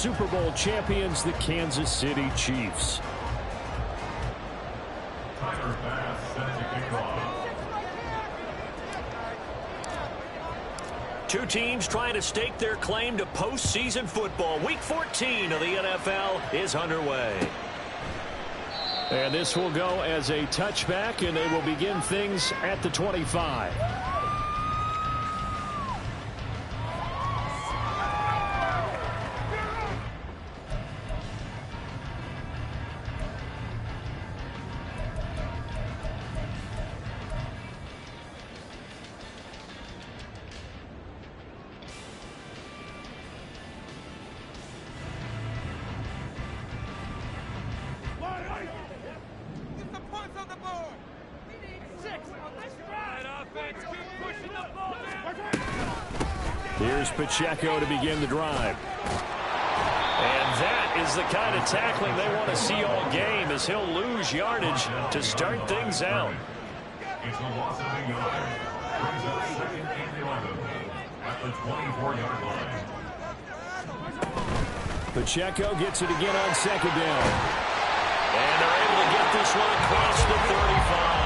Super Bowl champions, the Kansas City Chiefs. Two teams trying to stake their claim to postseason football. Week 14 of the NFL is underway. And this will go as a touchback, and they will begin things at the 25. Here's Pacheco to begin the drive. And that is the kind of tackling they want to see all game, as he'll lose yardage to start things out. It's a loss of a yard. Brings up 2nd and 11 at the 24-yard line. Pacheco gets it again on 2nd down. And they're able to get this one across the 35.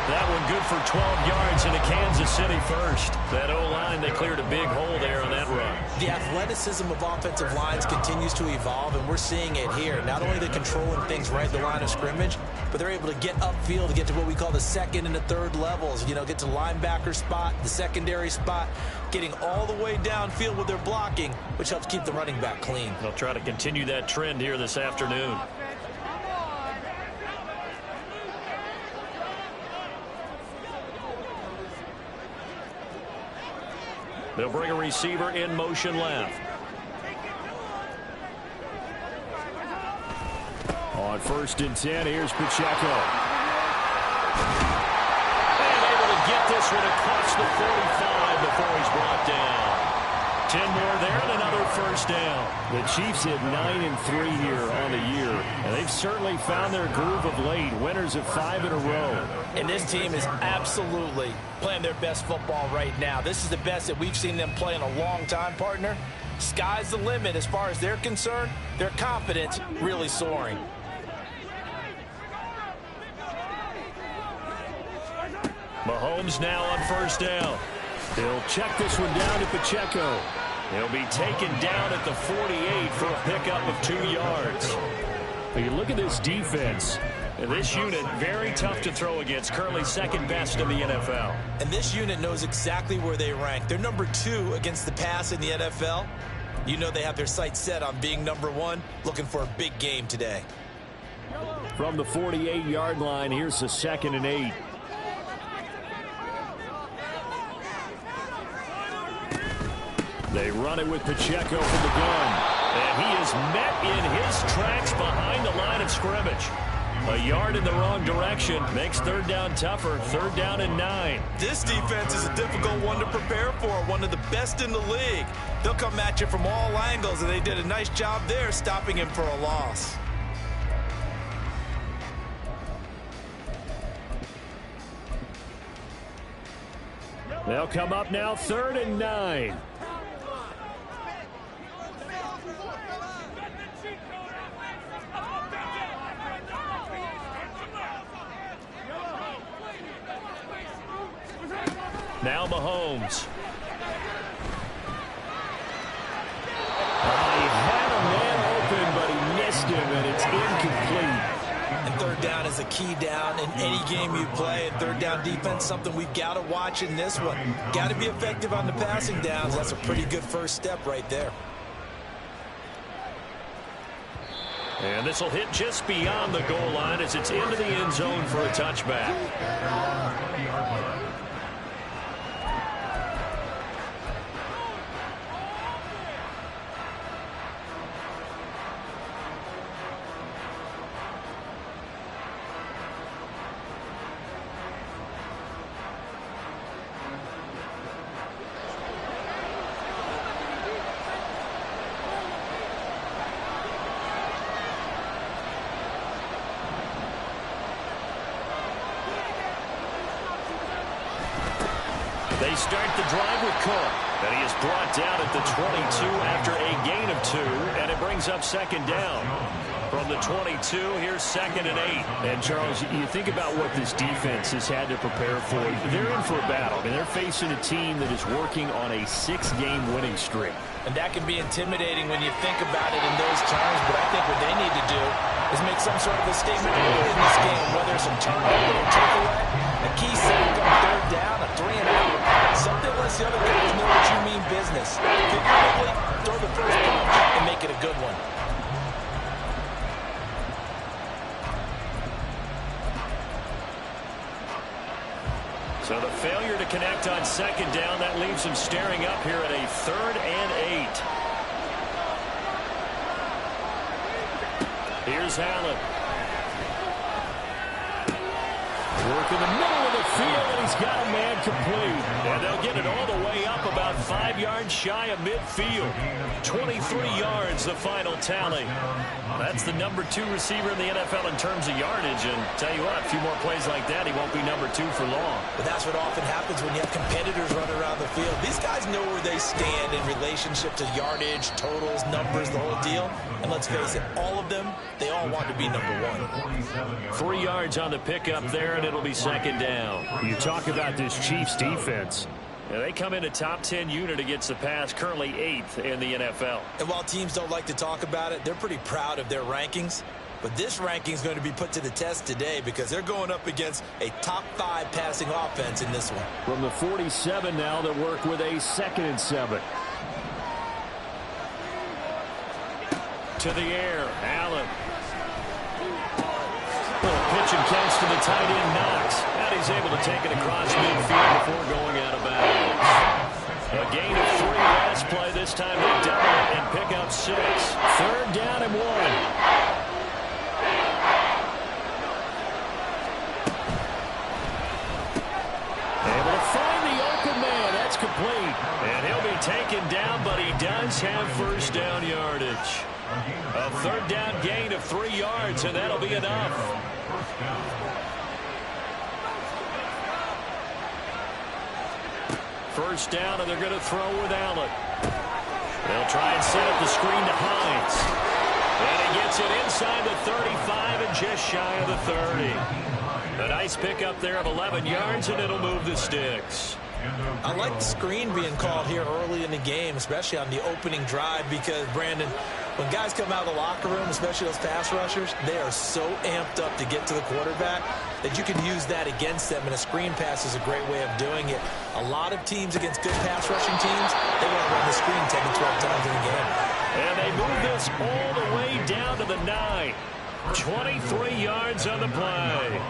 That one good for 12 yards into Kansas City first. That O-line, they cleared a big hole there on that run. The athleticism of offensive lines continues to evolve, and we're seeing it here. Not only they're controlling things right at the line of scrimmage, but they're able to get upfield to get to what we call the 2nd and the 3rd levels. You know, get to linebacker spot, the secondary spot, getting all the way downfield with their blocking, which helps keep the running back clean. They'll try to continue that trend here this afternoon. They'll bring a receiver in motion left. On 1st and 10, here's Pacheco. And able to get this one across the 45 before he's brought down. 10 more there and another 1st down. The Chiefs hit 9-3 here on the year, and they've certainly found their groove of late. Winners of 5 in a row. And this team is absolutely playing their best football right now. This is the best that we've seen them play in a long time, partner. Sky's the limit as far as they're concerned. Their confidence really soaring. Mahomes now on 1st down. He'll check this one down to Pacheco. He'll be taken down at the 48 for a pickup of 2 yards. But you look at this defense. And this unit, very tough to throw against, currently 2nd best in the NFL. And this unit knows exactly where they rank. They're number 2 against the pass in the NFL. You know they have their sights set on being number 1, looking for a big game today. From the 48-yard line, here's the 2nd and 8. They run it with Pacheco from the gun. And he is met in his tracks behind the line of scrimmage. A yard in the wrong direction makes 3rd down tougher. 3rd down and 9. This defense is a difficult one to prepare for, one of the best in the league. They'll come at you from all angles, and they did a nice job there stopping him for a loss. They'll come up now 3rd and 9. Now Mahomes. He had a man open, but he missed him, and it's incomplete. And 3rd down is a key down in any game you play. And 3rd down defense, something we've got to watch in this one. Got to be effective on the passing downs. That's a pretty good first step right there. And this will hit just beyond the goal line as it's into the end zone for a touchback. They start the drive with Cook. And he is brought down at the 22 after a gain of 2, and it brings up second down. From the 22, here's 2nd and 8. And, Charles, you think about what this defense has had to prepare for. They're in for a battle. I mean, they're facing a team that is working on a 6-game winning streak. And that can be intimidating when you think about it in those terms, but I think what they need to do is make some sort of a statement early in this game, whether it's a turnover or takeaway, a key sack on 3rd down, a 3 and out, something lets the other guys know that you mean business. Figuratively, throw the first punch and make it a good one. So the failure to connect on 2nd down, that leaves him staring up here at a 3rd and 8. Here's Allen. Work in the middle of the field, and he's got a man complete. And they'll get it all the way up about 5 yards shy of midfield. 23 yards, the final tally. That's the number 2 receiver in the NFL in terms of yardage. And tell you what, a few more plays like that, he won't be number 2 for long. But that's what often happens when you have competitors running around the field. These guys know where they stand in relationship to yardage, totals, numbers, the whole deal. And let's face it, all of them, they all want to be number 1. 3 yards on the pickup there, and it'll be 2nd down. You talk about this Chiefs defense. Yeah, they come in a top 10 unit against the pass, currently 8th in the NFL. And while teams don't like to talk about it, they're pretty proud of their rankings. But this ranking is going to be put to the test today because they're going up against a top 5 passing offense in this one. From the 47 now, they work with a 2nd and 7. To the air, Allen. Little pitch and catch to the tight end, Knox. And he's able to take it across midfield before going out of bounds. A gain of 3 last play. This time they double it and pick up 6. 3rd down and 1. Able to find the open man. That's complete. And he'll be taken down, but he does have 1st down yardage. A 3rd down gain of 3 yards, and that'll be enough. 1st down, and they're going to throw with Allen. They'll try and set up the screen to Hines. And he gets it inside the 35 and just shy of the 30. A nice pickup there of 11 yards, and it'll move the sticks. I like the screen being called here early in the game, especially on the opening drive, because, Brandon, when guys come out of the locker room, especially those pass rushers, they are so amped up to get to the quarterback that you can use that against them, and a screen pass is a great way of doing it. A lot of teams against good pass rushing teams, they want to run the screen 10 to 12 times in the game. And they move this all the way down to the 9. 23 yards on the play.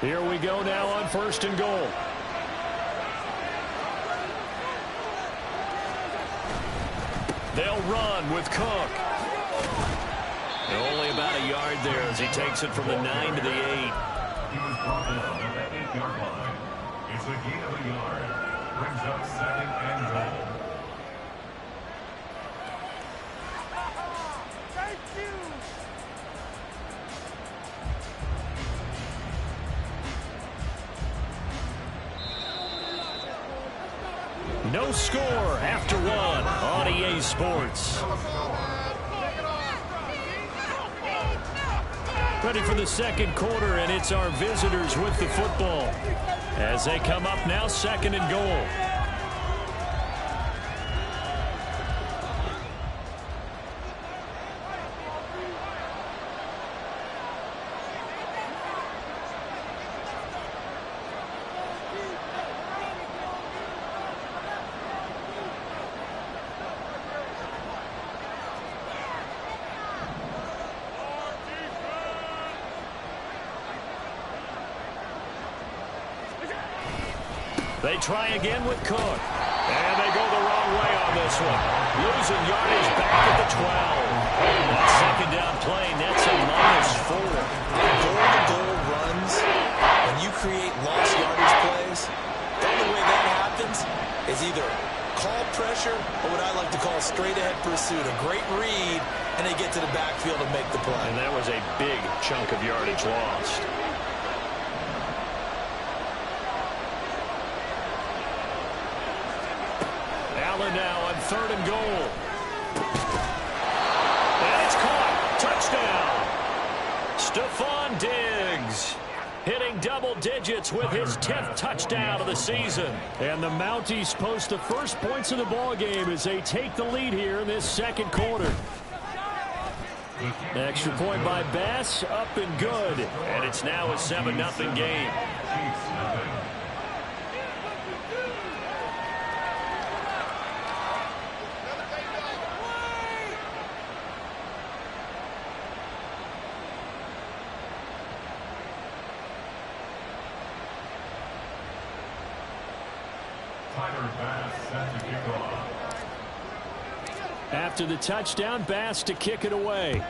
Here we go now on 1st and goal. They'll run with Cook. And only about a yard there as he takes it from the 9 to the 8. He was brought down at the 8-yard line. It's a gain of a yard. Brings up 2nd and goal. No score after 1 on EA Sports. Ready for the 2nd quarter, and it's our visitors with the football as they come up now 2nd and goal. They try again with Cook. And they go the wrong way on this one. Losing yardage back at the 12. That 2nd down play, that's a -4. Goal-to-goal runs, when you create lost yardage plays, the only way that happens is either call pressure or what I like to call straight-ahead pursuit. A great read, and they get to the backfield and make the play. And that was a big chunk of yardage lost. 3rd and goal. And it's caught. Touchdown. Stephon Diggs hitting double digits with his 10th touchdown of the season. And the Mounties post the first points of the ball game as they take the lead here in this second quarter. Extra point by Bass, up and good. And it's now a 7-0 game. After the touchdown, Bass to kick it away.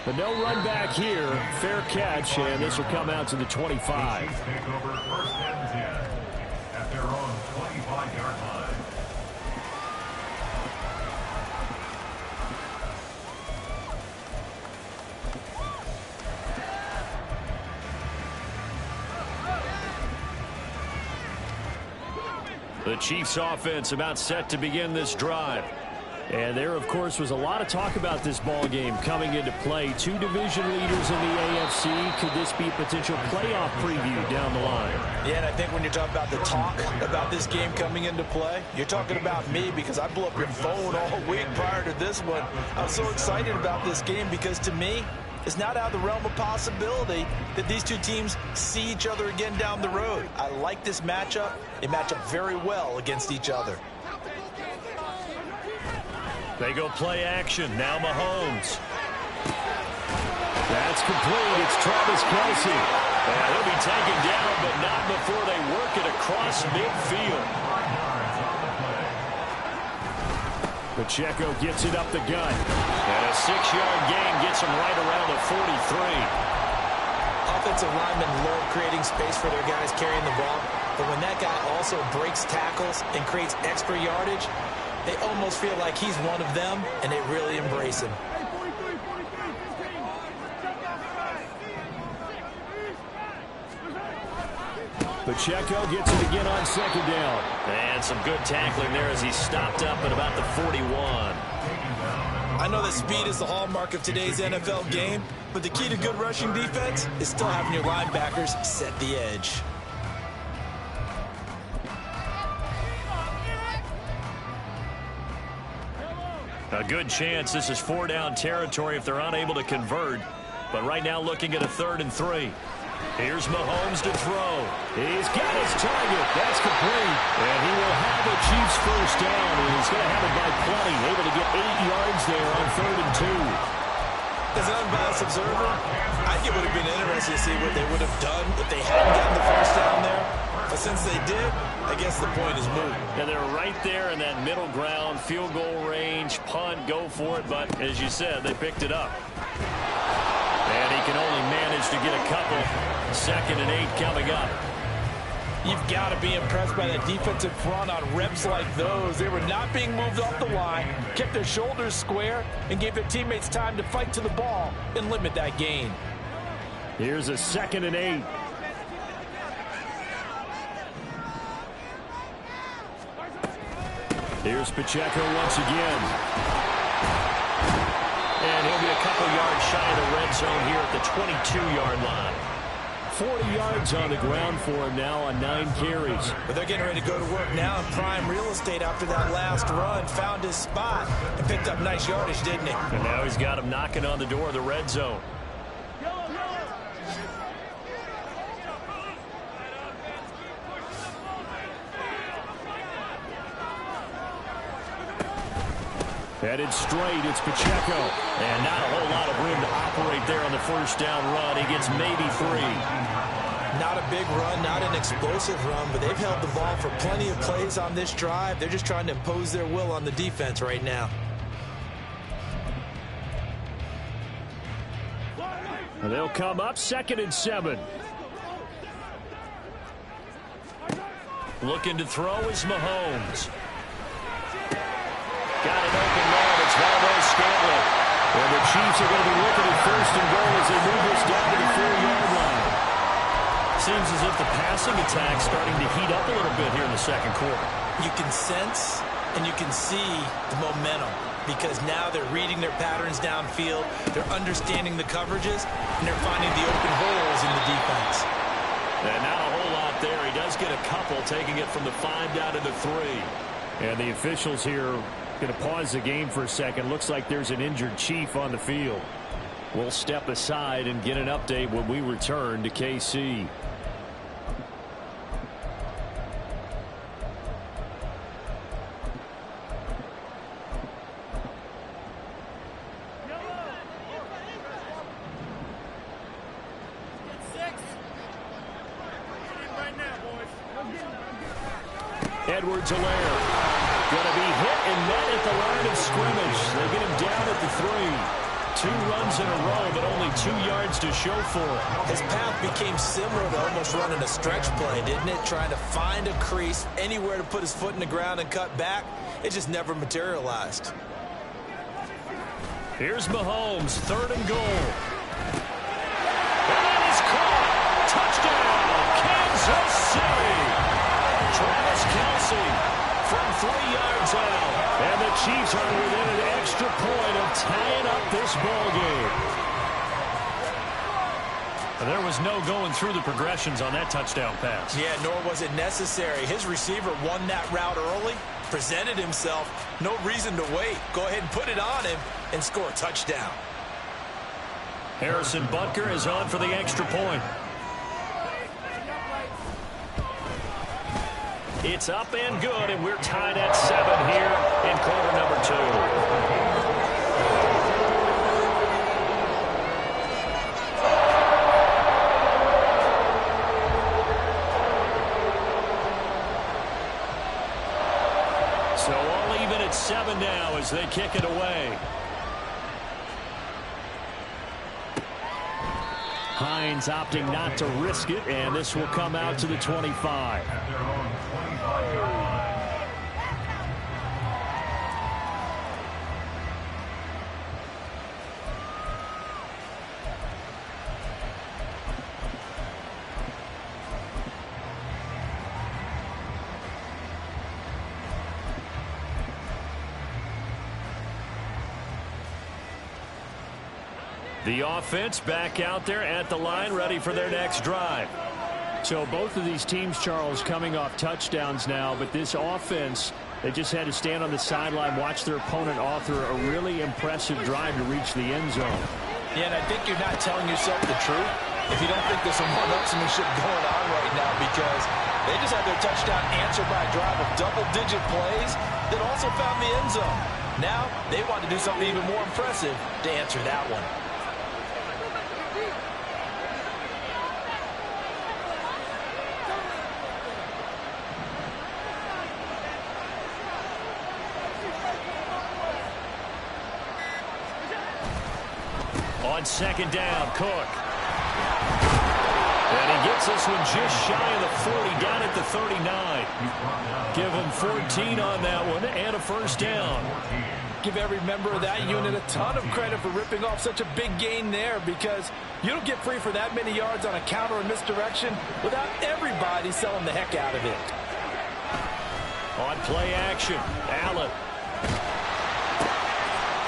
But no run back here. Fair catch, and this will come out to the 25. Take over 1st and 10 at their own 25-yard line. The Chiefs offense about set to begin this drive. And there, of course, was a lot of talk about this ball game coming into play. 2 division leaders in the AFC. Could this be a potential playoff preview down the line? Yeah, and I think when you're talking about the talk about this game coming into play, you're talking about me because I blew up your phone all week prior to this one. I'm so excited about this game because, to me, it's not out of the realm of possibility that these two teams see each other again down the road. I like this matchup. They match up very well against each other. They go play action. Now Mahomes. That's complete. It's Travis Kelce. And he'll be taken down, but not before they work it across midfield. Pacheco gets it up the gut. And a 6-yard gain gets him right around the 43. Offensive linemen love creating space for their guys carrying the ball. But when that guy also breaks tackles and creates extra yardage, they almost feel like he's one of them, and they really embrace him. Pacheco gets it again on 2nd down. And some good tackling there as he stopped up at about the 41. I know that speed is the hallmark of today's NFL game, but the key to good rushing defense is still having your linebackers set the edge. A good chance this is 4-down territory if they're unable to convert. But right now looking at a 3rd and 3. Here's Mahomes to throw. He's got his target. That's complete. And he will have the Chiefs first down. And he's going to have it by plenty. Able to get 8 yards there on 3rd and 2. As an unbiased observer, I think it would have been interesting to see what they would have done if they hadn't gotten the first down there. But since they did, I guess the point is moot. And they're right there in that middle ground, field goal range, punt, go for it. But as you said, they picked it up. And he can only manage to get a couple. 2nd and 8 coming up. You've got to be impressed by that defensive front on reps like those. They were not being moved off the line, kept their shoulders square, and gave their teammates time to fight to the ball and limit that gain. Here's a 2nd and 8. Here's Pacheco once again. And he'll be a couple yards shy of the red zone here at the 22-yard line. 40 yards on the ground for him now on 9 carries. But they're getting ready to go to work now in prime real estate after that last run. Found his spot and picked up nice yardage, didn't he? And now he's got him knocking on the door of the red zone. Headed straight, it's Pacheco. And not a whole lot of room to operate there on the first down run. He gets maybe 3. Not a big run, not an explosive run, but they've held the ball for plenty of plays on this drive. They're just trying to impose their will on the defense right now. And they'll come up 2nd and 7. Looking to throw is Mahomes. Got an open man. It's Valdez-Scantling. And the Chiefs are going to be looking at 1st and goal as they move this down to the 4-yard line. Seems as if the passing attack's starting to heat up a little bit here in the second quarter. You can sense and you can see the momentum because now they're reading their patterns downfield, they're understanding the coverages, and they're finding the open holes in the defense. And not a whole lot there. He does get a couple, taking it from the 5 down to the 3. And the officials here going to pause the game for a second. Looks like there's an injured Chief on the field. We'll step aside and get an update when we return to KC. Edwards-Helaire going to be hit and met at the line of scrimmage. They get him down at the 3. 2 runs in a row, but only 2 yards to show for it. His path became similar to almost running a stretch play, didn't it? Trying to find a crease, anywhere to put his foot in the ground and cut back. It just never materialized. Here's Mahomes, 3rd and goal. And that is caught. Touchdown, Kansas City. Travis Kelce from 3 yards out. And the Chiefs are within an extra point of tying up this ball game. There was no going through the progressions on that touchdown pass. Yeah, nor was it necessary. His receiver won that route early, presented himself. No reason to wait. Go ahead and put it on him and score a touchdown. Harrison Butker is on for the extra point. It's up and good, and we're tied at 7 here in quarter number 2. So all even at 7 now as they kick it away. Hines opting not to risk it, and this will come out to the 25. The offense back out there at the line, ready for their next drive. So both of these teams, Charles, coming off touchdowns now, but this offense, they just had to stand on the sideline, watch their opponent author a really impressive drive to reach the end zone. Yeah, and I think you're not telling yourself the truth if you don't think there's some one-upsmanship going on right now, because they just had their touchdown answered by a drive of double-digit plays that also found the end zone. Now they want to do something even more impressive to answer that one. On 2nd down, Cook. And he gets this one just shy of the 40, down at the 39. Give him 14 on that one and a 1st down. Give every member of that unit a ton of credit for ripping off such a big gain there, because you don't get free for that many yards on a counter or misdirection without everybody selling the heck out of it. On play action, Allen.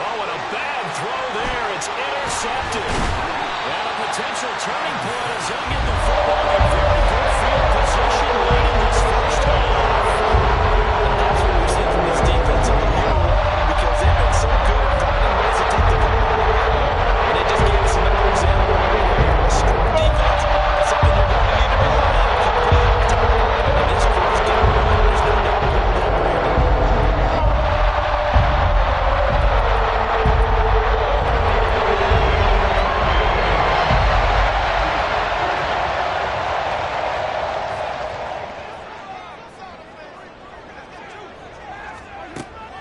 Oh, and a bad throw there. It's intercepted. And a potential turning point as they'll get the football in very good field position late in this first half. And that's what we've seen from this defense all year long, because they've been so good at finding ways to take the football. And they just gave us another example right here. A strong defense. That's something you're going to need to rely on to complete over time. And it's 1st down. There's no doubt about that, Brandon.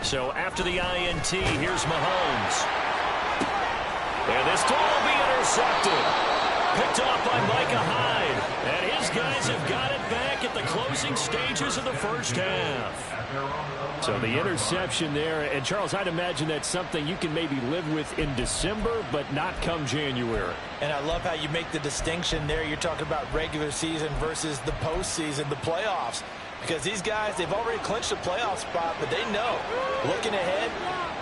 So after the INT, here's Mahomes. And this throw will be intercepted. Picked off by Micah Hyde. And his guys have got it back at the closing stages of the first half. So the interception there. And, Charles, I'd imagine that's something you can maybe live with in December, but not come January. And I love how you make the distinction there. You're talking about regular season versus the postseason, the playoffs. Because these guys, they've already clinched a playoff spot, but they know, looking ahead,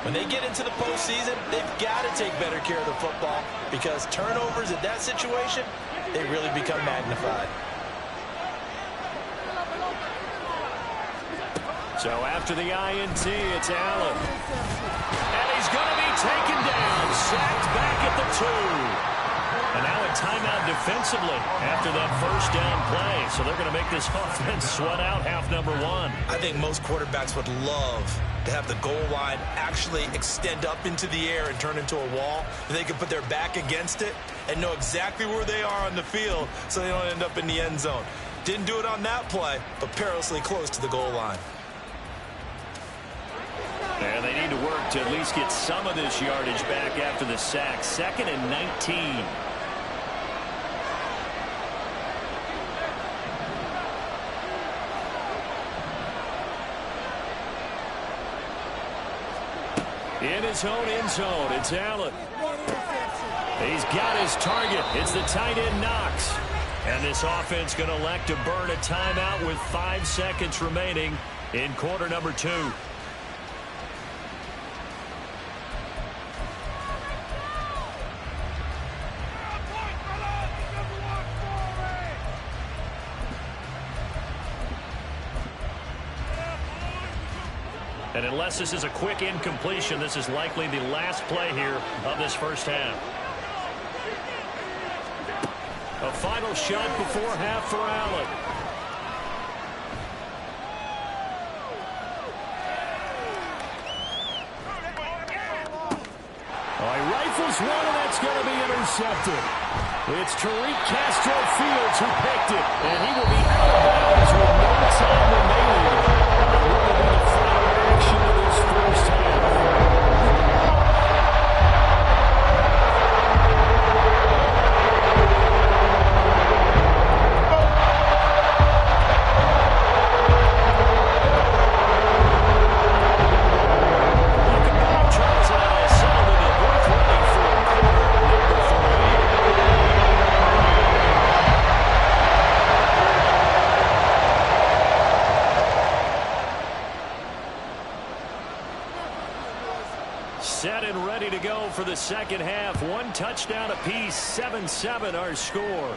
when they get into the postseason, they've got to take better care of the football because turnovers in that situation, they really become magnified. So after the INT, it's Allen. And he's going to be taken down, sacked back at the 2. And now a timeout defensively after that first down play. So they're going to make this offense sweat out half number 1. I think most quarterbacks would love to have the goal line actually extend up into the air and turn into a wall. They can put their back against it and know exactly where they are on the field so they don't end up in the end zone. Didn't do it on that play, but perilously close to the goal line. And they need to work to at least get some of this yardage back after the sack. 2nd and 19. In his own end zone, it's Allen. He's got his target. It's the tight end Knox. And this offense going to elect to burn a timeout with 5 seconds remaining in quarter number 2. And unless this is a quick incompletion, this is likely the last play here of this first half. A final shot before half for Allen. He rifles one, and that's going to be intercepted. It's Tariq Castro Fields who picked it, and he will be out of bounds with no time remaining. What will be the final action of this first half? Set and ready to go for the second half. 1 touchdown apiece, 7-7 our score.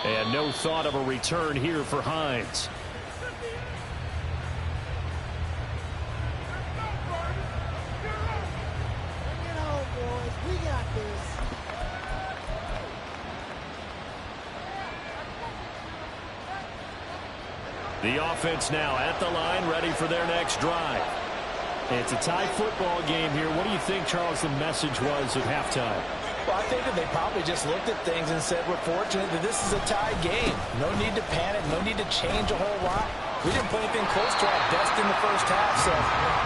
And no thought of a return here for Hines. The offense now at the line, ready for their next drive. It's a tie football game here. What do you think, Charles, the message was at halftime? Well, I think that they probably just looked at things and said, we're fortunate that this is a tie game. No need to panic, no need to change a whole lot. We didn't play anything close to our best in the first half, so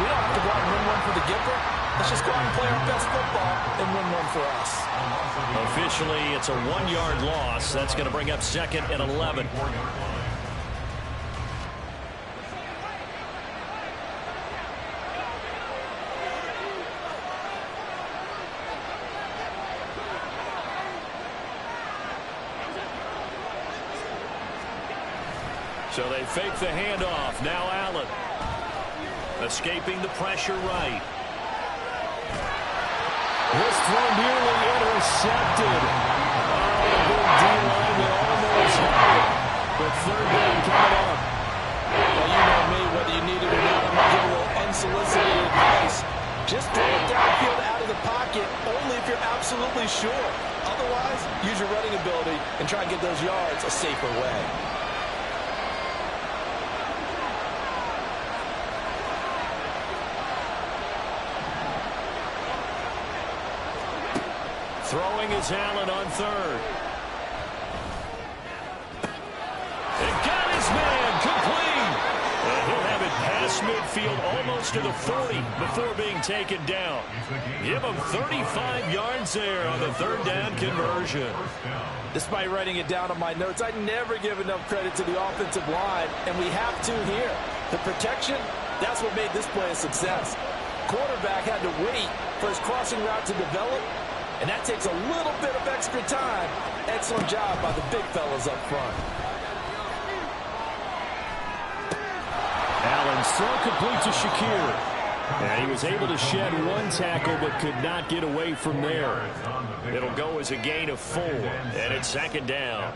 we don't have to go out and win one for the Gipper. Let's just go out and play our best football and win one for us. Officially, it's a 1-yard loss. That's going to bring up 2nd and 11. So they fake the handoff. Now Allen. Escaping the pressure right. This throw nearly intercepted. Oh, the big D-line that almost had it. But 3rd down coming up. Well, you know me, whether you need it or not, I'm going to give a little unsolicited advice. Just throw it downfield out of the pocket, only if you're absolutely sure. Otherwise, use your running ability and try and get those yards a safer way. Throwing is Allen on 3rd. And got his man complete. And he'll have it past midfield almost to the 40 before being taken down. Give him 35 yards there on the third down conversion. Despite writing it down on my notes, I never give enough credit to the offensive line, and we have to here. The protection, that's what made this play a success. Quarterback had to wait for his crossing route to develop, and that takes a little bit of extra time. Excellent job by the big fellas up front. Allen's throw complete to Shakir. And he was able to shed one tackle but could not get away from there. It'll go as a gain of 4, and it's second down.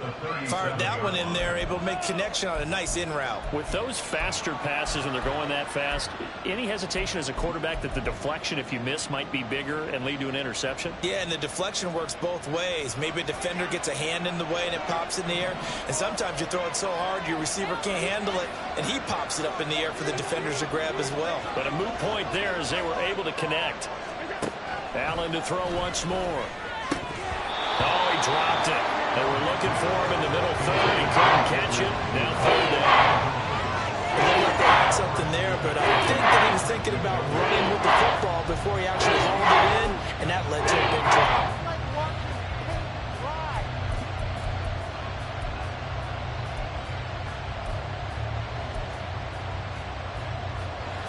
Fired that one in there, able to make connection on a nice in route. With those faster passes when they're going that fast, any hesitation as a quarterback that the deflection, if you miss, might be bigger and lead to an interception? Yeah, and the deflection works both ways. Maybe a defender gets a hand in the way and it pops in the air. And sometimes you throw it so hard your receiver can't handle it, and he pops it up in the air for the defenders to grab as well. But a moot point there as they were able to connect. Allen to throw once more. Oh, he dropped it. They were looking for him in the middle third. He couldn't catch it. Now third down. They had something there, but I think that he was thinking about running with the football before he actually hauled it in, and that led to a big drop.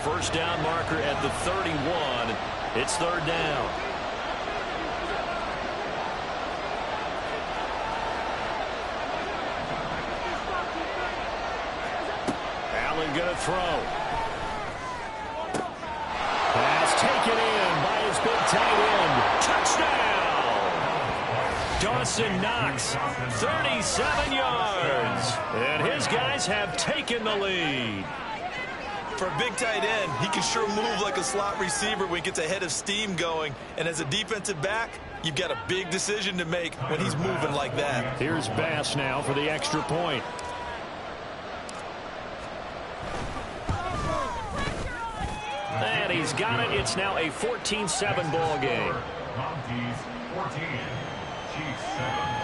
First down marker at the 31. It's third down. Allen gonna throw. Pass taken in by his big tight end. Touchdown! Dawson Knox, 37 yards. And his guys have taken the lead. For a big tight end, he can sure move like a slot receiver when he gets a head of steam going. And as a defensive back, you've got a big decision to make when he's moving like that. Here's Bass now for the extra point. And he's got it. It's now a 14-7 ball game. Monkeys 14, Chiefs 7.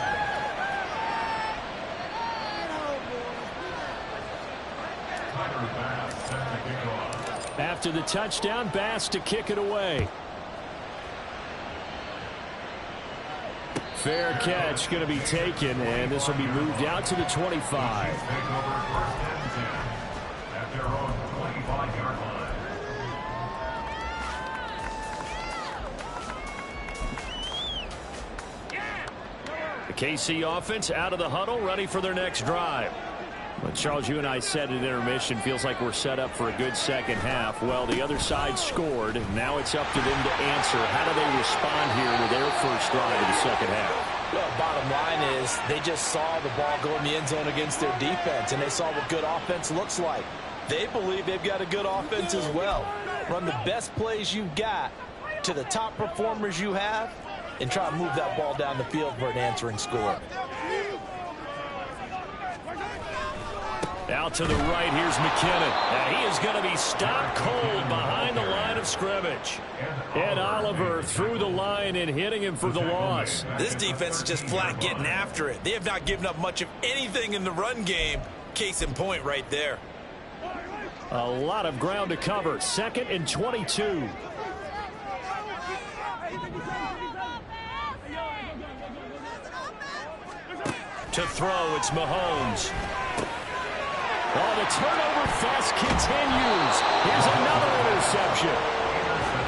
After the touchdown, Bass to kick it away. Fair catch going to be taken, and this will be moved out to the 25. At their own 25-yard line. The KC offense out of the huddle, ready for their next drive. But Charles, you and I said at intermission, feels like we're set up for a good second half. Well, the other side scored. Now it's up to them to answer. How do they respond here with their first drive of the second half? Well, bottom line is they just saw the ball go in the end zone against their defense, and they saw what good offense looks like. They believe they've got a good offense as well. Run the best plays you've got to the top performers you have, and try to move that ball down the field for an answering score. Out to the right, here's McKinnon. And he is going to be stopped cold behind the line of scrimmage. Ed Oliver through the line and hitting him for the loss. This defense is just flat getting after it. They have not given up much of anything in the run game. Case in point right there. A lot of ground to cover. 2nd and 22. To throw, it's Mahomes. Oh, the turnover fest continues. Here's another interception.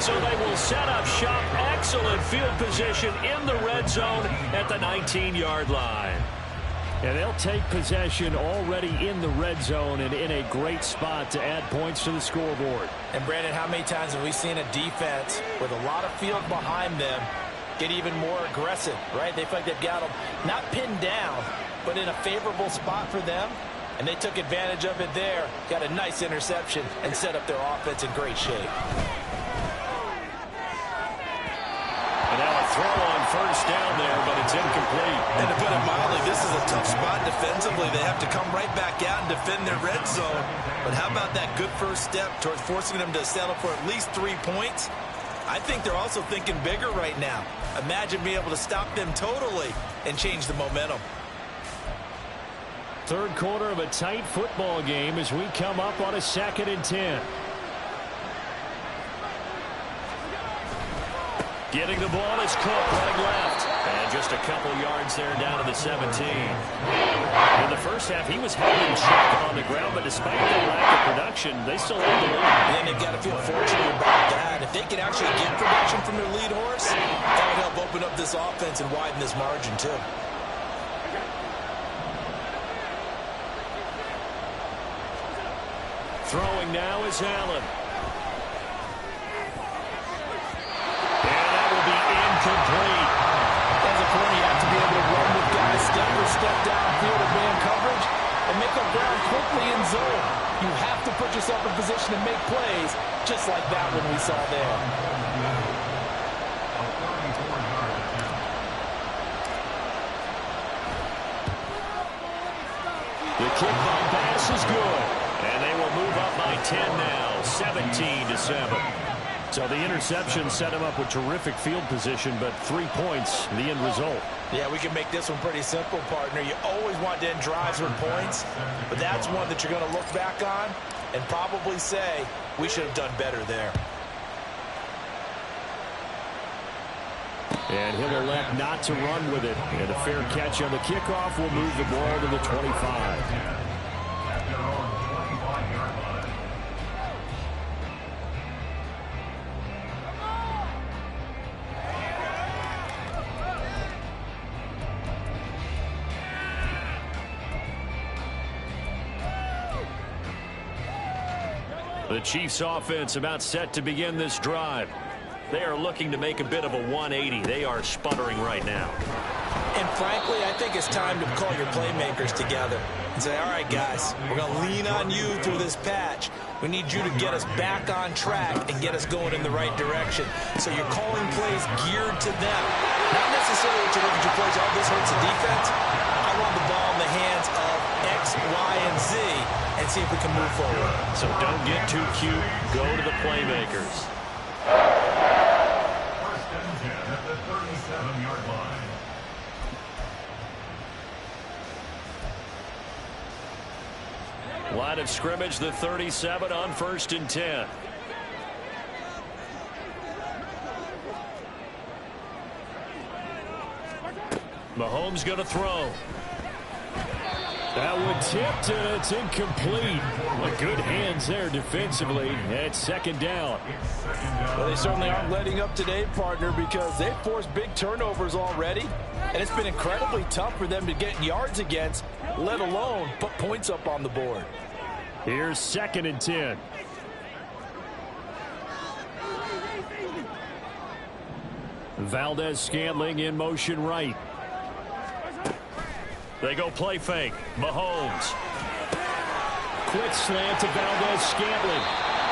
So they will set up shop. Excellent field position in the red zone at the 19-yard line. And they'll take possession already in the red zone and in a great spot to add points to the scoreboard. And, Brandon, how many times have we seen a defense with a lot of field behind them get even more aggressive, right? They feel like they've got them not pinned down, but in a favorable spot for them. And they took advantage of it there. Got a nice interception and set up their offense in great shape. And now a throw on first down there, but it's incomplete. And to put it mildly, this is a tough spot defensively. They have to come right back out and defend their red zone. But how about that good first step towards forcing them to settle for at least 3 points? I think they're also thinking bigger right now. Imagine being able to stop them totally and change the momentum. Third quarter of a tight football game as we come up on a 2nd and 10. Getting the ball is Cook running left. And just a couple yards there down to the 17. In the first half, he was held in check on the ground, but despite their lack of production, they still hold the lead. And they've got to feel fortunate about that. If they can actually get production from their lead horse, that would help open up this offense and widen this margin, too. Throwing now is Allen. And that will be incomplete. As a corner, you have to be able to run with guys step for step downfield in man coverage and make up ground quickly in zone. You have to put yourself in position to make plays, just like that one we saw there. The kickball pass is good. And they will move up by 10 now, 17-7. So the interception set him up with terrific field position, but 3 points, the end result. Yeah, we can make this one pretty simple, partner. You always want to end drives with points, but that's one that you're going to look back on and probably say, we should have done better there. And he'll elect not to run with it. And a fair catch on the kickoff will move the ball to the 25. The Chiefs offense about set to begin this drive. They are looking to make a bit of a 180. They are sputtering right now. And frankly, I think it's time to call your playmakers together and say, all right, guys, we're going to lean on you through this patch. We need you to get us back on track and get us going in the right direction. So you're calling plays geared to them. Not necessarily to look at your plays, oh, this hurts the defense. I want the ball in the hands of X, Y, and Z and see if we can move forward. So don't get too cute. Go to the playmakers. First and 10 at the 37-yard line. Line of scrimmage, the 37 on 1st and 10. Mahomes going to throw. That one tipped, and it's incomplete. Well, good hands there defensively. And second down. Well, they certainly aren't letting up today, partner, because they've forced big turnovers already. And it's been incredibly tough for them to get yards against, let alone put points up on the board. Here's 2nd and 10. Valdez-Scantling in motion right. They go play fake. Mahomes. Quick slant to Valdez-Scantling.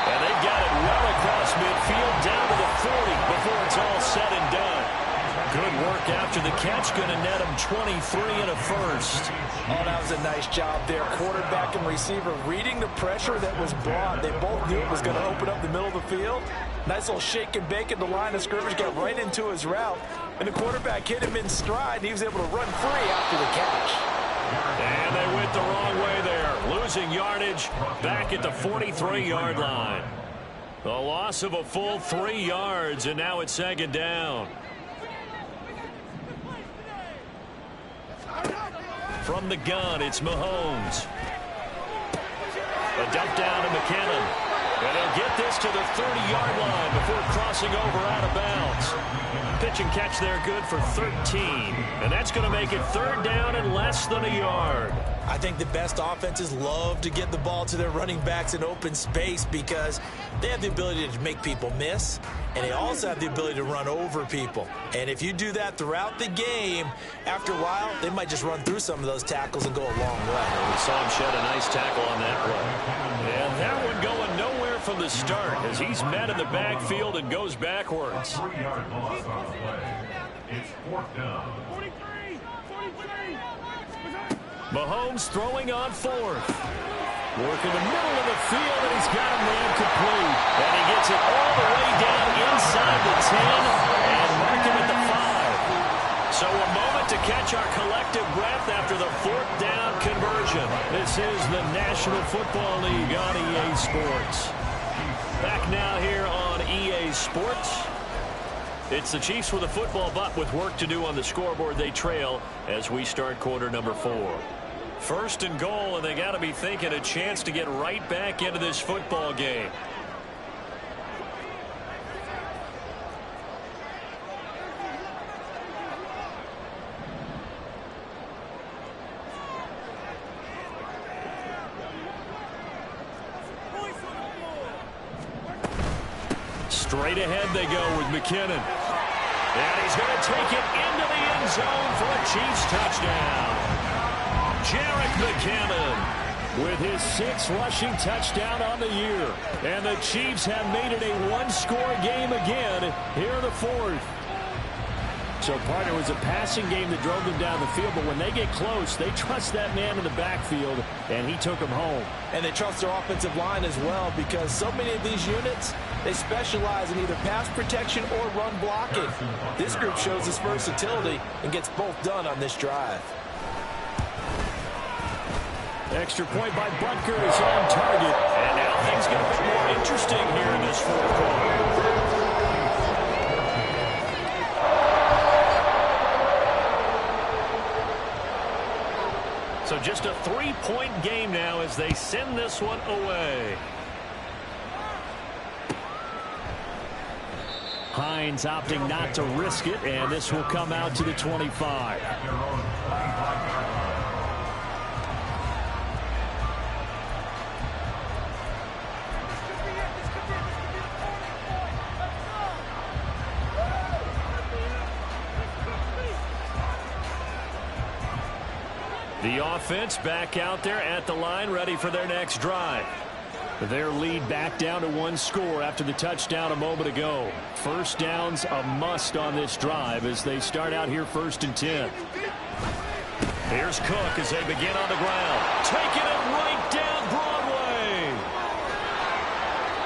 And they've got it well across midfield down to the 40 before it's all said and done. Good work after the catch. Going to net him 23 and a first. Oh, that was a nice job there. Quarterback and receiver reading the pressure that was brought. They both knew it was going to open up the middle of the field. Nice little shake and bake at the line of scrimmage. Got right into his route. And the quarterback hit him in stride. And he was able to run free after the catch. And they went the wrong way there. Losing yardage back at the 43-yard line. The loss of a full 3 yards. And now it's 2nd down. From the gun, it's Mahomes. A dump down to McKinnon. And he'll get this to the 30-yard line before crossing over out of bounds. Pitch and catch there good for 13. And that's going to make it 3rd down and less than a yard. I think the best offenses love to get the ball to their running backs in open space because they have the ability to make people miss, and they also have the ability to run over people. And if you do that throughout the game, after a while, they might just run through some of those tackles and go a long way. We saw him shed a nice tackle on that play. And that one going nowhere from the start as he's met in the backfield and goes backwards. 3-yard loss on the play. It's 4th down. Mahomes throwing on 4th. Working the middle of the field, and he's got a man complete. And he gets it all the way down inside the 10 and mark him at the 5. So a moment to catch our collective breath after the 4th down conversion. This is the National Football League on EA Sports. Back now here on EA Sports. It's the Chiefs with a football, but with work to do on the scoreboard. They trail as we start quarter number 4. First and goal, and they got to be thinking a chance to get right back into this football game. Straight ahead they go with McKinnon. And he's going to take it into the end zone for a Chiefs touchdown. Jarek McKinnon with his 6th rushing touchdown on the year. And the Chiefs have made it a one-score game again here in the 4th. So, partner, it was a passing game that drove them down the field, but when they get close, they trust that man in the backfield, and he took them home. And they trust their offensive line as well, because so many of these units, they specialize in either pass protection or run blocking. This group shows its versatility and gets both done on this drive. Extra point by Butker is on target. And now things get a bit more interesting here in this 4th quarter. So just a 3-point game now as they send this one away. Hines opting not to risk it, and this will come out to the 25. The offense back out there at the line, ready for their next drive. Their lead back down to 1 score after the touchdown a moment ago. First down's a must on this drive as they start out here 1st and 10. Here's Cook as they begin on the ground. Taking it right down Broadway.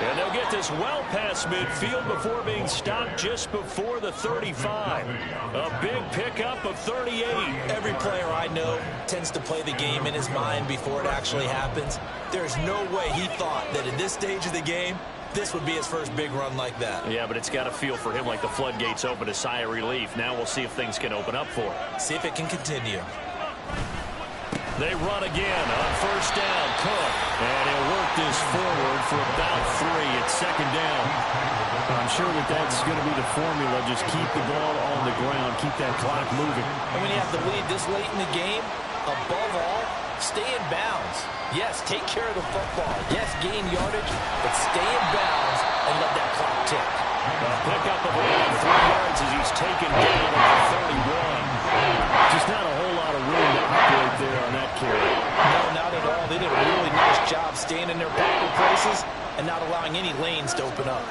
And they'll get this well past midfield before being stopped just before the 35. A big pickup of 38. Every player I know tends to play the game in his mind before it actually happens. There's no way he thought that at this stage of the game, this would be his first big run like that. Yeah, but it's got to feel for him like the floodgates open, a sigh of relief. Now we'll see if things can open up for him. See if it can continue. They run again on 1st down. Cook. And he'll work this forward for about 3. It's 2nd down. I'm sure that that's going to be the formula. Just keep the ball on the ground. Keep that clock moving. And when you have the lead this late in the game, above all, stay in bounds. Yes, take care of the football. Yes, gain yardage, but stay in bounds and let that clock tick. A pickup of around 3 yards as he's taken down at the 31. Just not a whole lot of room to operate there on that carry. No, not at all. They did a really nice job staying in their proper places and not allowing any lanes to open up.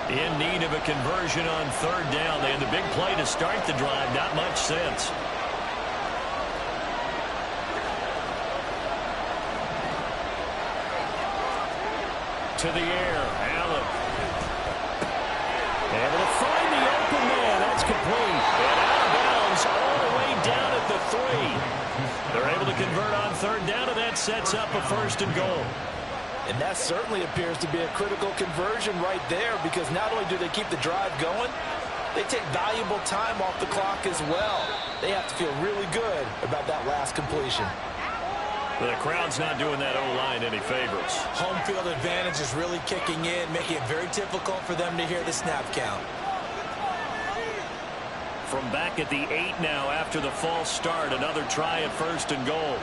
In need of a conversion on 3rd down. They had the big play to start the drive. Not much sense. To the air. Allen. Able to find the open man. That's complete. And out of bounds all the way down at the 3. They're able to convert on 3rd down, and that sets up a 1st and goal. And that certainly appears to be a critical conversion right there, because not only do they keep the drive going, they take valuable time off the clock as well. They have to feel really good about that last completion. The crowd's not doing that O-line any favors. Home field advantage is really kicking in, making it very difficult for them to hear the snap count. From back at the 8 now after the false start, another try at 1st and goal.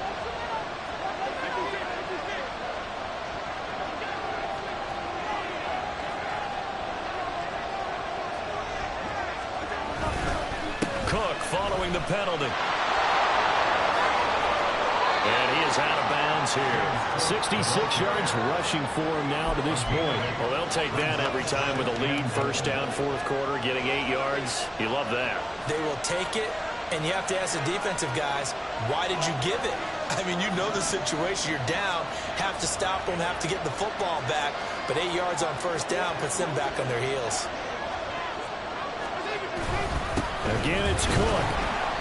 Cook following the penalty. And he is out of bounds here. 66 yards rushing for him now to this point. Well, they'll take that every time with a lead. 1st down, 4th quarter, getting 8 yards. You love that. They will take it, and you have to ask the defensive guys, why did you give it? I mean, you know the situation. You're down, have to stop them, have to get the football back. But 8 yards on 1st down puts them back on their heels. Again, it's Cook.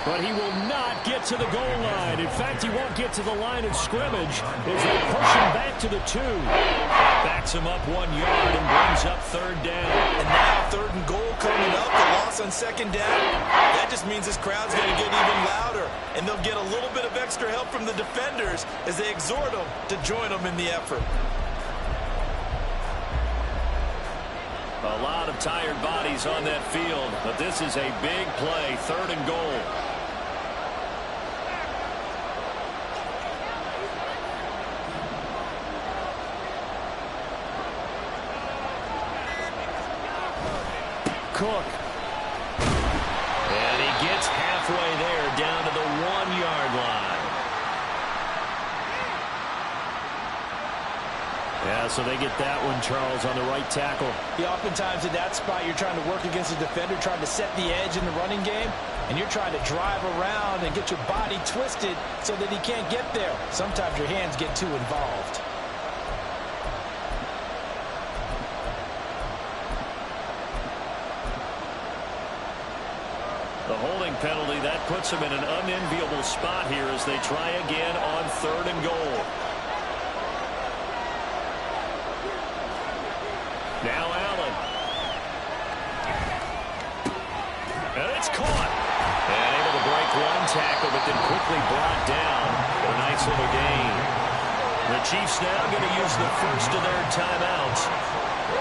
But he will not get to the goal line. In fact, he won't get to the line of scrimmage as they push him back to the 2. Back picks him up 1 yard and brings up third down. And now 3rd and goal coming up. The loss on 2nd down. That just means this crowd's going to get even louder. And they'll get a little bit of extra help from the defenders as they exhort them to join them in the effort. A lot of tired bodies on that field, but this is a big play, 3rd and goal. Cook. And he gets halfway there, down to the 1-yard line. Yeah, so they get that one, Charles, on the right tackle. Yeah, oftentimes in that spot, you're trying to work against a defender, trying to set the edge in the running game, and you're trying to drive around and get your body twisted so that he can't get there. Sometimes your hands get too involved. The holding penalty, that puts them in an unenviable spot here as they try again on 3rd and goal. Now Allen. And it's caught. And able to break one tackle, but then quickly brought down. A nice little gain. The Chiefs now going to use the first of their timeouts.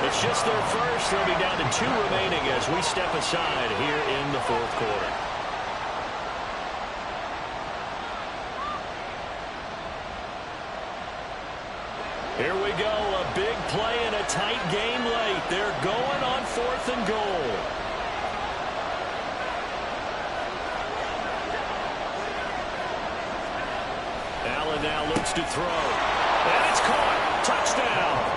It's just their first. They'll be down to 2 remaining as we step aside here in the 4th quarter. Here we go. A big play and a tight game late. They're going on 4th and goal. Allen now looks to throw. And it's caught. Touchdown.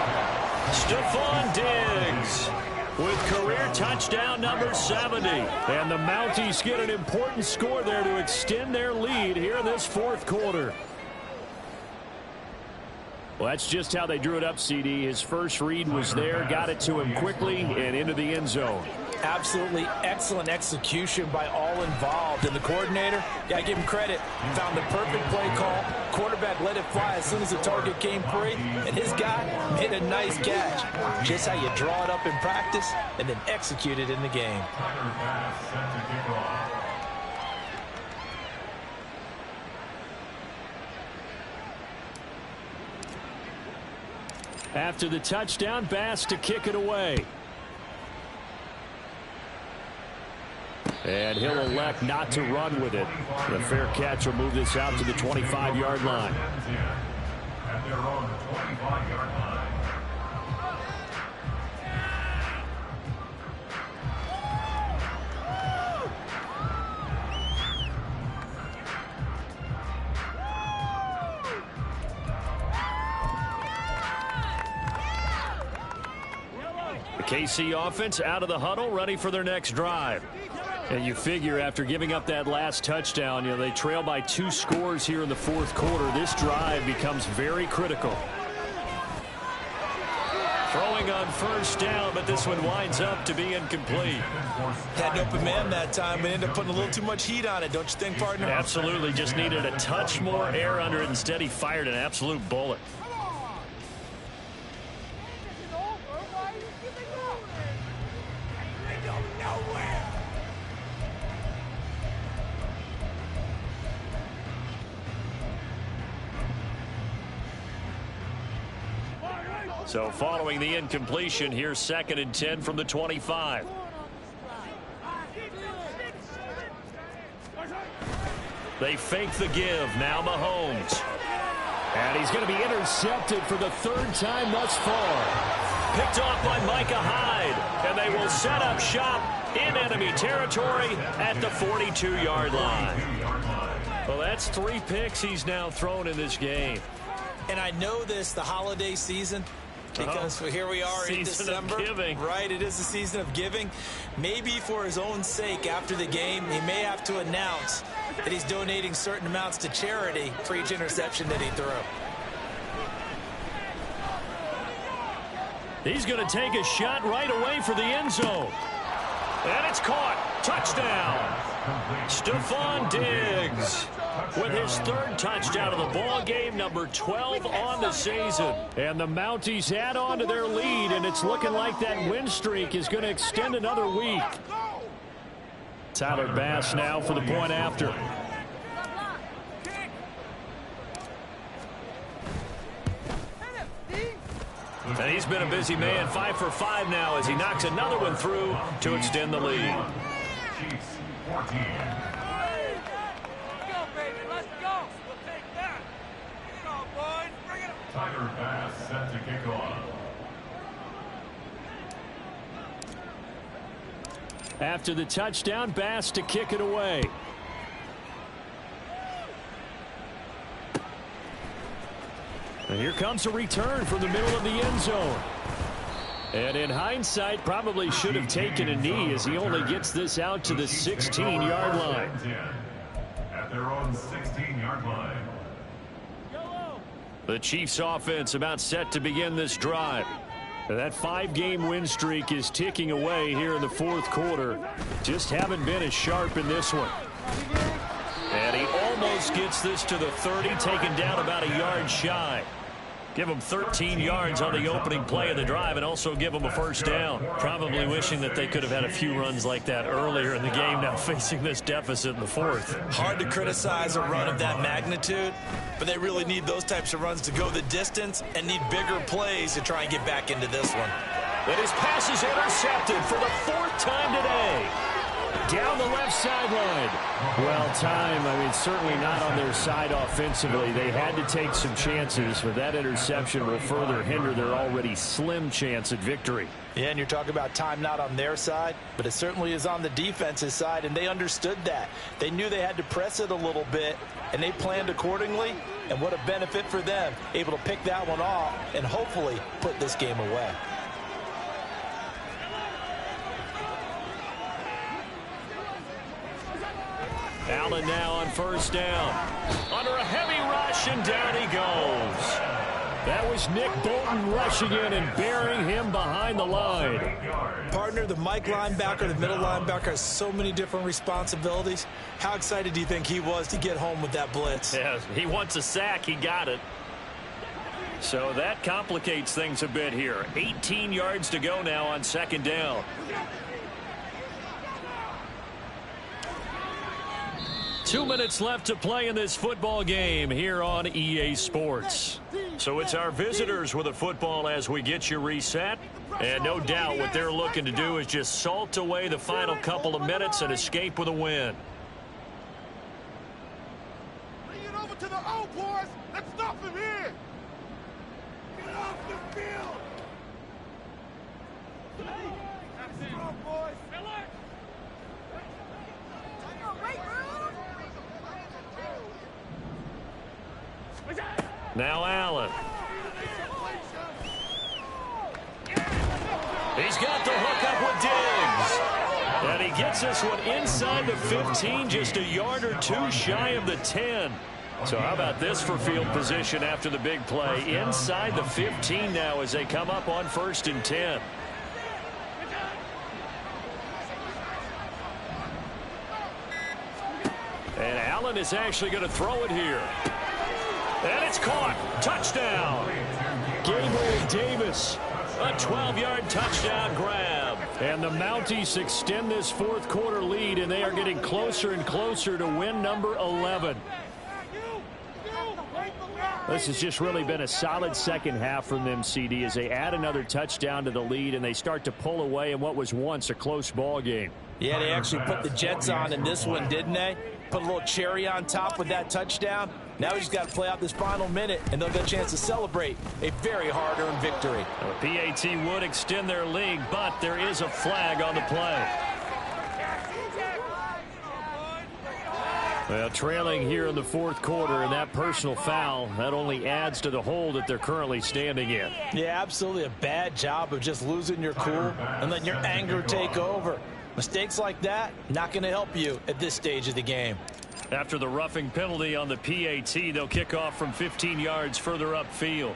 Stephon Diggs with career touchdown number 70. And the Mounties get an important score there to extend their lead here in this 4th quarter. Well, that's just how they drew it up, CD. His first read was there, got it to him quickly, and into the end zone. Absolutely excellent execution by all involved. And the coordinator, got to give him credit, found the perfect play call. Quarterback let it fly as soon as the target came free, and his guy made a nice catch. Just how you draw it up in practice and then execute it in the game. After the touchdown, Bass to kick it away. And he'll elect not to run with it. The fair catch will move this out to the 25-yard line. At their own 25-yard line. KC offense out of the huddle, ready for their next drive. And you figure after giving up that last touchdown, you know, they trail by 2 scores here in the 4th quarter. This drive becomes very critical. Throwing on 1st down, but this one winds up to be incomplete. Had an open man that time, but ended up putting a little too much heat on it, don't you think, partner? Absolutely, just needed a touch more air under it. Instead, he fired an absolute bullet. So following the incompletion, here's 2nd and 10 from the 25. They fake the give. Now Mahomes. And he's going to be intercepted for the 3rd time thus far. Picked off by Micah Hyde. And they will set up shop in enemy territory at the 42-yard line. Well, that's 3 picks he's now thrown in this game. And I know this, the holiday season, because here we are in December. Right, it is the season of giving. Maybe for his own sake after the game, he may have to announce that he's donating certain amounts to charity for each interception that he threw. He's going to take a shot right away for the end zone. And it's caught. Touchdown. Stephon Diggs. with his third touchdown of the ball game, number 12 on the season. And the Mounties add on to their lead, and it's looking like that win streak is going to extend another week. Tyler Bass now for the point after. And he's been a busy man, 5 for 5 now as he knocks another one through to extend the lead. Chiefs 14. Tyler Bass set to kick off. After the touchdown, Bass to kick it away. And here comes a return from the middle of the end zone. And in hindsight, probably should have taken a knee as he only gets this out to the 16-yard line. At their own 16-yard line. The Chiefs offense about set to begin this drive. That 5-game win streak is ticking away here in the fourth quarter. Just haven't been as sharp in this one. And he almost gets this to the 30, taken down about a yard shy. Give him 13 yards on the opening play of the drive and also give him a first down. Probably wishing that they could have had a few runs like that earlier in the game, now facing this deficit in the fourth. Hard to criticize a run of that magnitude, but they really need those types of runs to go the distance and need bigger plays to try and get back into this one. And his pass is intercepted for the 4th time today. Down the left sideline. Well, certainly not on their side offensively. They had to take some chances, but that interception will further hinder their already slim chance at victory. Yeah, and you're talking about time not on their side, but it certainly is on the defense's side, and they understood that. They knew they had to press it a little bit, and they planned accordingly, and what a benefit for them, able to pick that one off and hopefully put this game away. Allen now on first down. Under a heavy rush, and down he goes. That was Nick Bolton rushing in and burying him behind the line. Partner, the Mike linebacker, the middle linebacker has so many different responsibilities. How excited do you think he was to get home with that blitz? Yeah, he wants a sack. He got it. So that complicates things a bit here. 18 yards to go now on second down. Two minutes left to play in this football game here on EA Sports. So it's our visitors with a football as we get you reset. And no doubt what they're looking to do is just salt away the final couple of minutes and escape with a win. Bring it over to the O, boys. Let's stop him here. Get off the field. That's it, boys. Now Allen. He's got the hook up with Diggs. And he gets this one inside the 15, just a yard or two shy of the 10. So how about this for field position after the big play? Inside the 15 now as they come up on 1st and 10. And Allen is actually going to throw it here. And it's caught. Touchdown. Gabriel Davis. A 12-yard touchdown grab. And the Mounties extend this fourth quarter lead, and they are getting closer and closer to win number 11. This has just really been a solid second half from them, CD, as they add another touchdown to the lead and they start to pull away in what was once a close ball game. Yeah, they actually put the Jets on in this one, didn't they? Put a little cherry on top with that touchdown. Now we just got to play out this final minute, and they'll get a chance to celebrate a very hard-earned victory. The PAT would extend their lead, but there is a flag on the play. Well, trailing here in the fourth quarter, and that personal foul, that only adds to the hole that they're currently standing in. Yeah, absolutely a bad job of just losing your cool and letting your anger take over. Mistakes like that, not going to help you at this stage of the game. After the roughing penalty on the PAT, they'll kick off from 15 yards further upfield.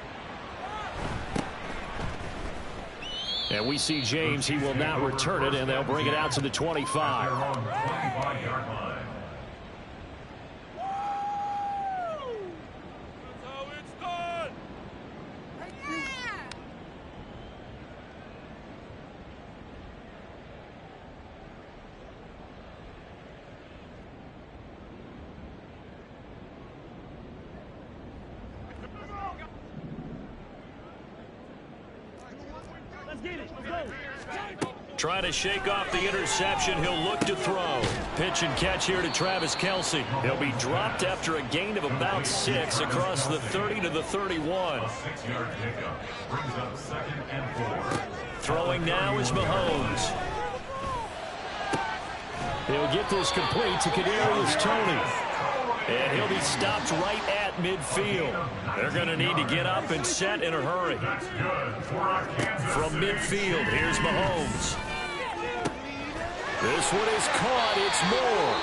And we see James, he will not return it, and they'll bring it out to the 25. Trying to shake off the interception. He'll look to throw. Pitch and catch here to Travis Kelce. He'll be dropped after a gain of about 6 across the 30 to the 31. A 6-yard pickup brings up 2nd and 4. Throwing now is Mahomes. He'll get this complete to Kadarius Toney. And he'll be stopped right at midfield. They're going to need to get up and set in a hurry. From midfield, here's Mahomes. This one is caught. It's Moore.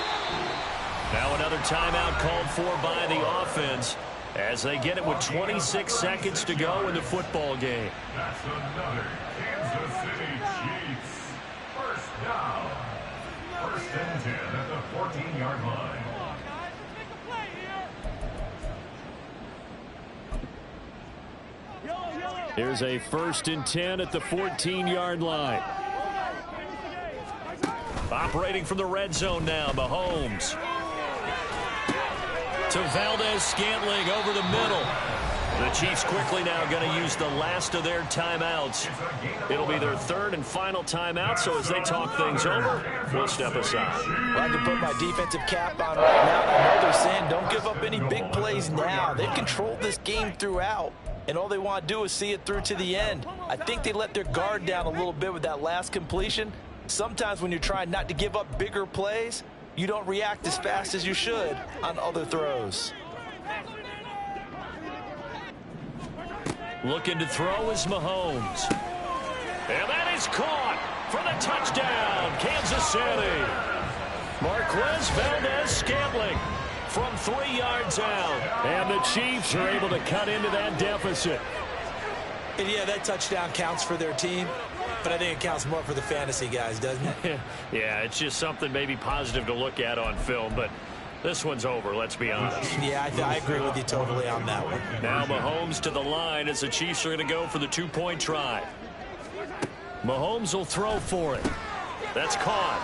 Now another timeout called for by the offense as they get it with 26 seconds to go in the football game. That's another Kansas City Chiefs. First down. 1st and 10 at the 14-yard line. Here's a 1st and 10 at the 14-yard line. Operating from the red zone now, Mahomes. To Valdez-Scantling over the middle. The Chiefs quickly now going to use the last of their timeouts. It'll be their 3rd and final timeout, so as they talk things over, we'll step aside. Well, I can put my defensive cap on right now. I know they're saying don't give up any big plays now. They've controlled this game throughout, and all they want to do is see it through to the end. I think they let their guard down a little bit with that last completion. Sometimes when you're trying not to give up bigger plays, you don't react as fast as you should on other throws. Looking to throw is Mahomes. And that is caught for the touchdown, Kansas City. Marquez Valdez-Scantling from 3 yards out. And the Chiefs are able to cut into that deficit. And yeah, that touchdown counts for their team, but I think it counts more for the fantasy guys, doesn't it? Yeah, it's just something maybe positive to look at on film, but this one's over, let's be honest. Yeah, I agree with you totally on that one. Now Mahomes to the line as the Chiefs are going to go for the 2-point try. Mahomes will throw for it. That's caught.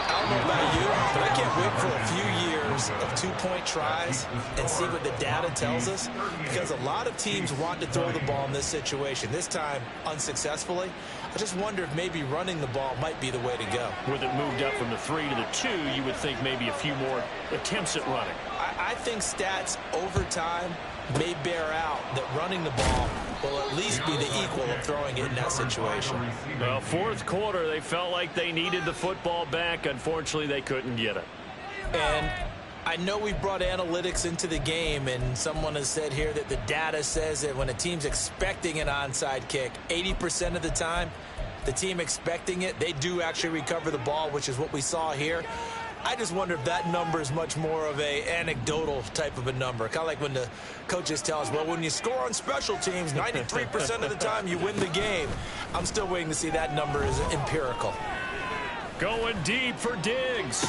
I don't know about you, but I can't wait for a few years of 2-point tries and see what the data tells us, because a lot of teams want to throw the ball in this situation. This time, unsuccessfully. I just wonder if maybe running the ball might be the way to go. With it moved up from the 3 to the 2, you would think maybe a few more attempts at running. I think stats over time may bear out that running the ball will at least be the equal of throwing it in that situation. Well, 4th quarter, they felt like they needed the football back. Unfortunately, they couldn't get it. And I know we brought analytics into the game, and someone has said here that the data says that when a team's expecting an onside kick, 80% of the time, the team expecting it, they do actually recover the ball, which is what we saw here. I just wonder if that number is much more of a anecdotal type of a number. Kind of like when the coaches tell us, well, when you score on special teams, 93% of the time you win the game. I'm still waiting to see that number is empirical. Going deep for Diggs.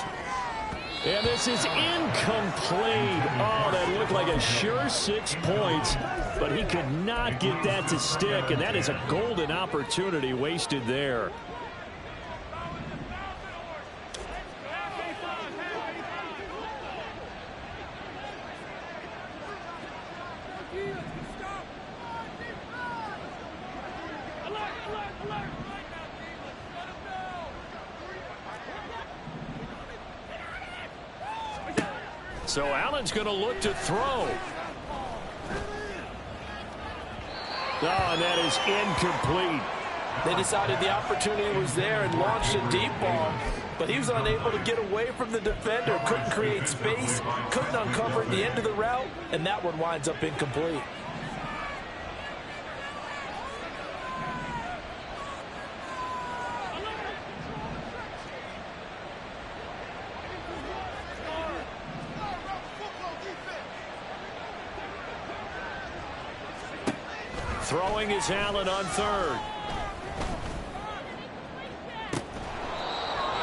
And this is incomplete. Oh, that looked like a sure 6 points, but he could not get that to stick, and that is a golden opportunity wasted there. So Allen's going to look to throw. Oh, and that is incomplete. They decided the opportunity was there and launched a deep ball, but he was unable to get away from the defender, couldn't create space, couldn't uncover at the end of the route, and that one winds up incomplete. Throwing is Allen on 3rd.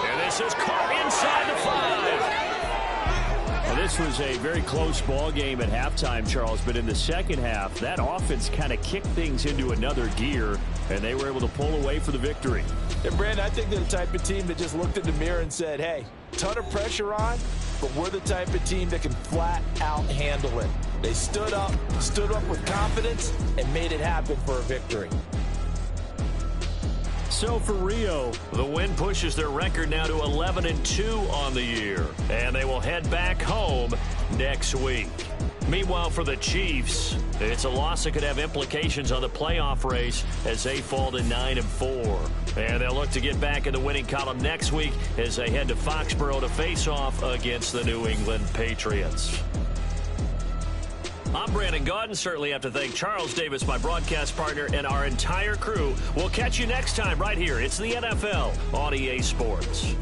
And this is caught inside the 5. Well, this was a very close ball game at halftime, Charles, but in the second half, that offense kind of kicked things into another gear, and they were able to pull away for the victory. And, Brandon, I think they're the type of team that just looked in the mirror and said, hey, ton of pressure on, but we're the type of team that can flat out handle it. They stood up with confidence, and made it happen for a victory. so for Rio. The win pushes their record now to 11-2 on the year, and they will head back home next week. Meanwhile, for the Chiefs, it's a loss that could have implications on the playoff race as they fall to 9-4. And they'll look to get back in the winning column next week as they head to Foxborough to face off against the New England Patriots. I'm Brandon Gaudin. Certainly have to thank Charles Davis, my broadcast partner, and our entire crew. We'll catch you next time right here. It's the NFL on EA Sports.